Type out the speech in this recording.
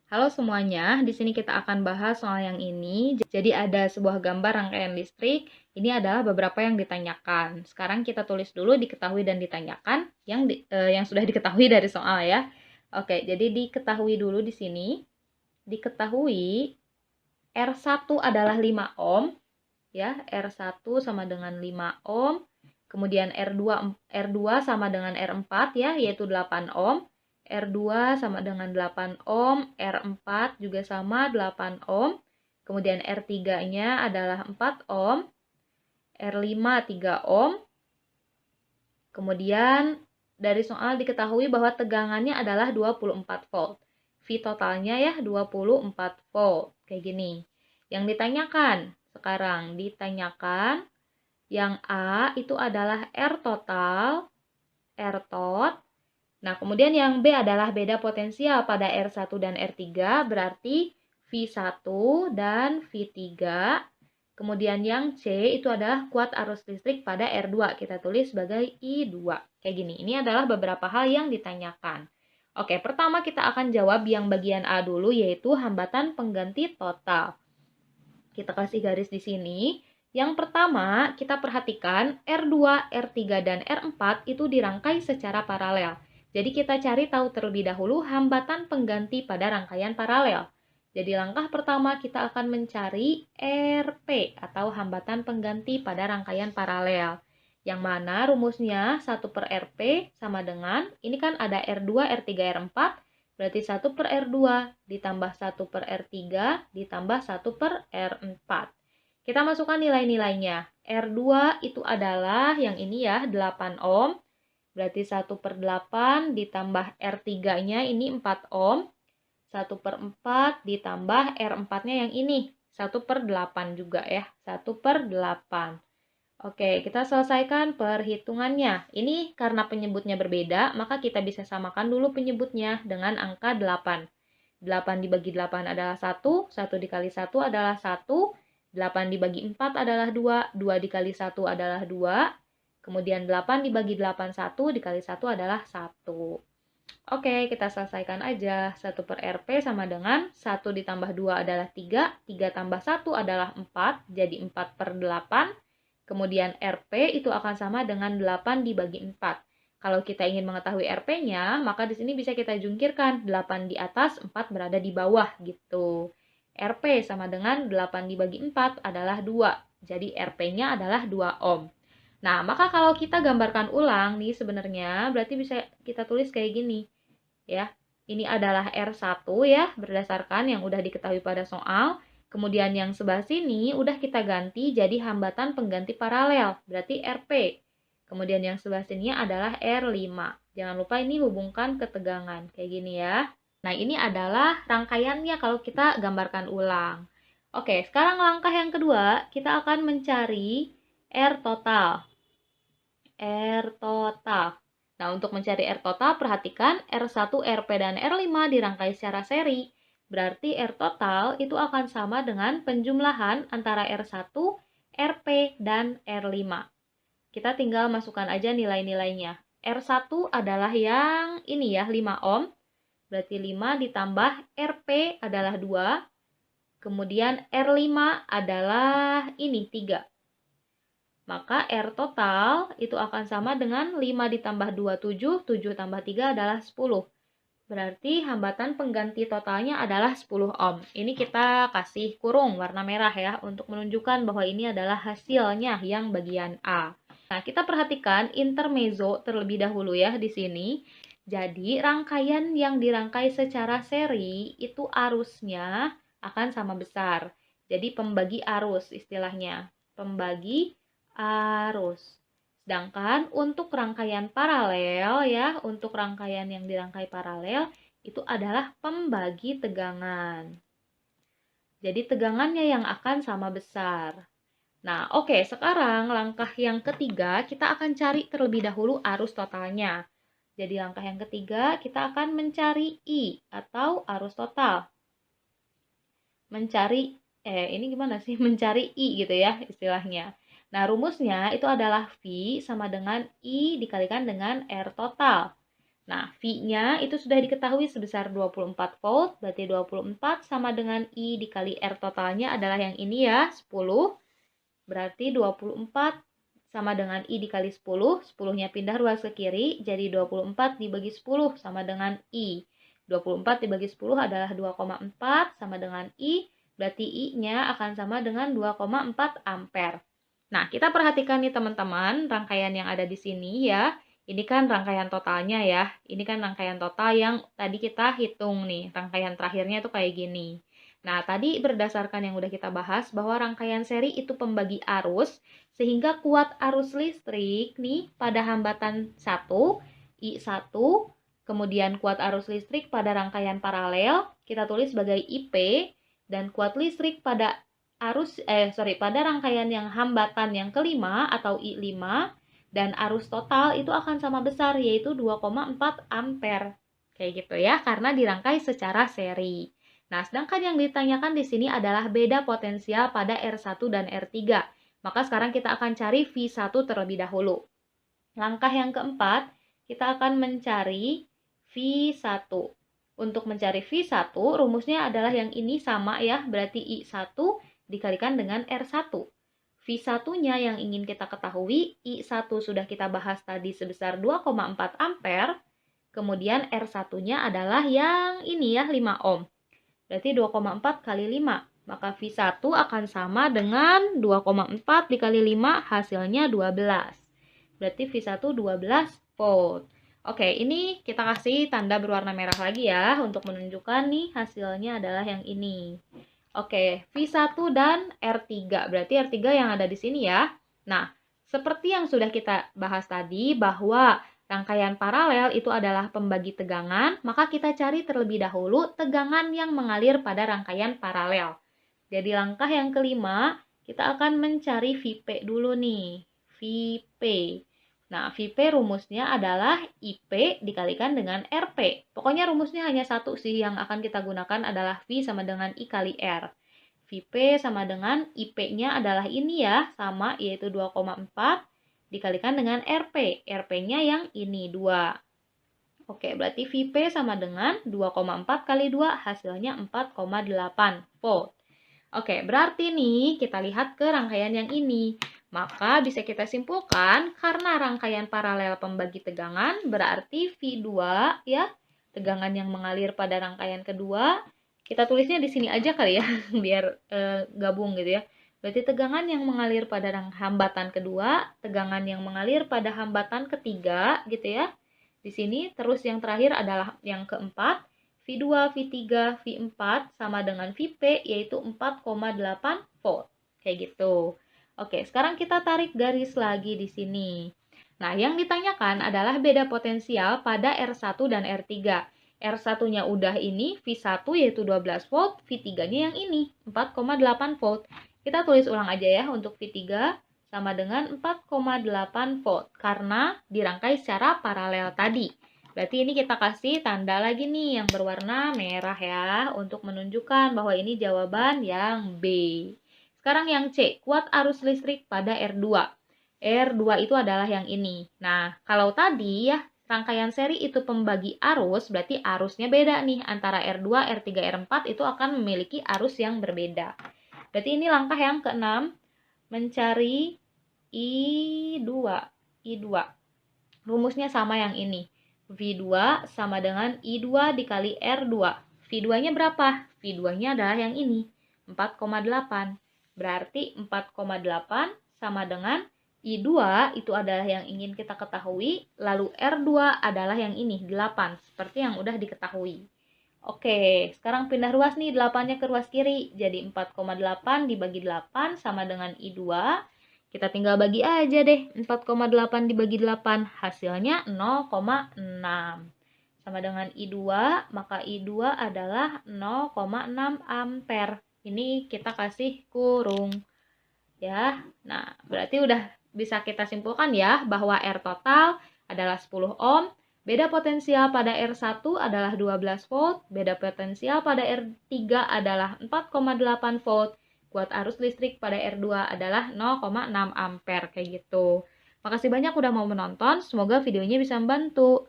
Halo semuanya, di sini kita akan bahas soal yang ini. Jadi ada sebuah gambar rangkaian listrik. Ini adalah beberapa yang ditanyakan. Sekarang kita tulis dulu diketahui dan ditanyakan yang sudah diketahui dari soal ya. Oke, jadi diketahui dulu di sini. Diketahui R1 adalah 5 ohm ya. R1 sama dengan 5 ohm. Kemudian R2 sama dengan R4 ya, yaitu 8 ohm. R2 sama dengan 8 ohm, R4 juga sama 8 ohm. Kemudian R3-nya adalah 4 ohm, R5 3 ohm. Kemudian dari soal diketahui bahwa tegangannya adalah 24 volt. V totalnya ya 24 volt. Kayak gini. Yang ditanyakan, sekarang ditanyakan yang A itu adalah R total, R tot. Nah, kemudian yang B adalah beda potensial pada R1 dan R3, berarti V1 dan V3. Kemudian yang C itu adalah kuat arus listrik pada R2. Kita tulis sebagai I2. Kayak gini. Ini adalah beberapa hal yang ditanyakan. Oke, pertama kita akan jawab yang bagian A dulu, yaitu hambatan pengganti total. Kita kasih garis di sini. Yang pertama, kita perhatikan R2, R3, dan R4 itu dirangkai secara paralel. Jadi kita cari tahu terlebih dahulu hambatan pengganti pada rangkaian paralel. Jadi langkah pertama kita akan mencari RP atau hambatan pengganti pada rangkaian paralel. Yang mana rumusnya 1 per RP sama dengan, ini kan ada R2, R3, R4, berarti 1 per R2 ditambah 1 per R3 ditambah 1 per R4. Kita masukkan nilai-nilainya. R2 itu adalah yang ini ya, 8 ohm. Berarti 1 per 8 ditambah R3-nya ini 4 ohm. 1 per 4 ditambah R4-nya yang ini. 1 per 8 juga ya. 1 per 8. Oke, kita selesaikan perhitungannya. Ini karena penyebutnya berbeda, maka kita bisa samakan dulu penyebutnya dengan angka 8. 8 dibagi 8 adalah 1, 1 dikali 1 adalah 1, 8 dibagi 4 adalah 2, 2 dikali 1 adalah 2, kemudian 8 dibagi 8, 1 dikali 1 adalah 1. Oke, kita selesaikan aja. 1 per RP sama dengan 1 ditambah 2 adalah 3, 3 tambah 1 adalah 4, jadi 4 per 8. Kemudian RP itu akan sama dengan 8 dibagi 4. Kalau kita ingin mengetahui RP-nya, maka di sini bisa kita jungkirkan 8 di atas, 4 berada di bawah gitu. RP sama dengan 8 dibagi 4 adalah 2. Jadi RP-nya adalah 2 ohm. Nah, maka kalau kita gambarkan ulang nih sebenarnya berarti bisa kita tulis kayak gini. Ya. Ini adalah R1 ya, berdasarkan yang udah diketahui pada soal. Kemudian yang sebelah sini udah kita ganti jadi hambatan pengganti paralel, berarti RP. Kemudian yang sebelah sini adalah R5. Jangan lupa ini hubungkan ketegangan, kayak gini ya. Nah, ini adalah rangkaiannya kalau kita gambarkan ulang. Oke, sekarang langkah yang kedua, kita akan mencari R total. R total. Nah, untuk mencari R total, perhatikan R1, RP, dan R5 dirangkai secara seri. Berarti R total itu akan sama dengan penjumlahan antara R1, RP, dan R5. Kita tinggal masukkan aja nilai-nilainya. R1 adalah yang ini ya, 5 ohm. Berarti 5 ditambah RP adalah 2. Kemudian R5 adalah ini, 3. Maka R total itu akan sama dengan 5 ditambah 2, 7. 7 tambah 3 adalah 10. Berarti hambatan pengganti totalnya adalah 10 ohm. Ini kita kasih kurung warna merah ya, untuk menunjukkan bahwa ini adalah hasilnya yang bagian A. Nah, kita perhatikan intermezzo terlebih dahulu ya di sini. Jadi, rangkaian yang dirangkai secara seri itu arusnya akan sama besar. Jadi, pembagi arus istilahnya. Pembagi arus. Sedangkan untuk rangkaian paralel ya, untuk rangkaian yang dirangkai paralel itu adalah pembagi tegangan. Jadi tegangannya yang akan sama besar. Nah, oke, sekarang langkah yang ketiga kita akan cari terlebih dahulu arus totalnya. Jadi langkah yang ketiga kita akan mencari I atau arus total. Mencari ini gimana sih? Mencari I gitu ya istilahnya. Nah, rumusnya itu adalah V sama dengan I dikalikan dengan R total. Nah, V-nya itu sudah diketahui sebesar 24 volt, berarti 24 sama dengan I dikali R totalnya adalah yang ini ya, 10. Berarti 24 sama dengan I dikali 10, 10-nya pindah ruas ke kiri, jadi 24 dibagi 10 sama dengan I. 24 dibagi 10 adalah 2,4 sama dengan I, berarti I-nya akan sama dengan 2,4 ampere. Nah, kita perhatikan nih teman-teman, rangkaian yang ada di sini ya. Ini kan rangkaian totalnya ya. Ini kan rangkaian total yang tadi kita hitung nih. Rangkaian terakhirnya tuh kayak gini. Nah, tadi berdasarkan yang udah kita bahas bahwa rangkaian seri itu pembagi arus, sehingga kuat arus listrik nih pada hambatan 1, I1, kemudian kuat arus listrik pada rangkaian paralel, kita tulis sebagai IP, dan kuat listrik pada pada rangkaian yang hambatan yang kelima atau I5, dan arus total itu akan sama besar, yaitu 2,4 ampere. Kayak gitu ya, karena dirangkai secara seri. Nah, sedangkan yang ditanyakan di sini adalah beda potensial pada R1 dan R3. Maka sekarang kita akan cari V1 terlebih dahulu. Langkah yang keempat, kita akan mencari V1. Untuk mencari V1, rumusnya adalah yang ini sama ya, berarti I1 dikalikan dengan R1. V1-nya yang ingin kita ketahui, I1 sudah kita bahas tadi sebesar 2,4 ampere, kemudian R1-nya adalah yang ini ya, 5 ohm. Berarti 2,4 kali 5, maka V1 akan sama dengan 2,4 dikali 5, hasilnya 12. Berarti V1 12 volt. Oke, ini kita kasih tanda berwarna merah lagi ya, untuk menunjukkan nih hasilnya adalah yang ini. Oke, V1 dan R3. Berarti R3 yang ada di sini ya. Nah, seperti yang sudah kita bahas tadi bahwa rangkaian paralel itu adalah pembagi tegangan, maka kita cari terlebih dahulu tegangan yang mengalir pada rangkaian paralel. Jadi langkah yang kelima, kita akan mencari Vp dulu nih. Vp. Nah, Vp rumusnya adalah IP dikalikan dengan RP. Pokoknya rumusnya hanya satu sih, yang akan kita gunakan adalah V sama dengan I kali R. Vp sama dengan IP-nya adalah ini ya, sama yaitu 2,4 dikalikan dengan RP. RP-nya yang ini 2. Oke, berarti Vp sama dengan 2,4 kali 2, hasilnya 4,8 volt. Oke, berarti nih kita lihat ke rangkaian yang ini. Maka bisa kita simpulkan karena rangkaian paralel pembagi tegangan berarti V2 ya, tegangan yang mengalir pada rangkaian kedua. Kita tulisnya di sini aja kali ya biar gabung gitu ya. Berarti tegangan yang mengalir pada hambatan kedua, tegangan yang mengalir pada hambatan ketiga gitu ya. Di sini terus yang terakhir adalah yang keempat. V2, V3, V4 sama dengan Vp yaitu 4,8 volt. Kayak gitu. Oke, sekarang kita tarik garis lagi di sini. Nah, yang ditanyakan adalah beda potensial pada R1 dan R3. R1-nya udah ini, V1 yaitu 12 volt, V3-nya yang ini, 4,8 volt. Kita tulis ulang aja ya untuk V3 sama dengan 4,8 volt karena dirangkai secara paralel tadi. Berarti ini kita kasih tanda lagi nih yang berwarna merah ya, untuk menunjukkan bahwa ini jawaban yang B. Sekarang yang C, kuat arus listrik pada R2. R2 itu adalah yang ini. Nah, kalau tadi ya, rangkaian seri itu pembagi arus, berarti arusnya beda nih. Antara R2, R3, R4 itu akan memiliki arus yang berbeda. Berarti ini langkah yang keenam, mencari I2. Rumusnya sama yang ini. V2 sama dengan I2 dikali R2. V2-nya berapa? V2-nya adalah yang ini, 4,8. Berarti 4,8 sama dengan I2 itu adalah yang ingin kita ketahui, lalu R2 adalah yang ini, 8, seperti yang udah diketahui. Oke, sekarang pindah ruas nih, 8-nya ke ruas kiri, jadi 4,8 dibagi 8 sama dengan I2. Kita tinggal bagi aja deh, 4,8 dibagi 8, hasilnya 0,6. Sama dengan I2, maka I2 adalah 0,6 ampere. Ini kita kasih kurung. Ya, nah berarti udah bisa kita simpulkan ya, bahwa R total adalah 10 ohm, beda potensial pada R1 adalah 12 volt, beda potensial pada R3 adalah 4,8 volt, kuat arus listrik pada R2 adalah 0,6 ampere kayak gitu. Makasih banyak udah mau menonton, semoga videonya bisa membantu.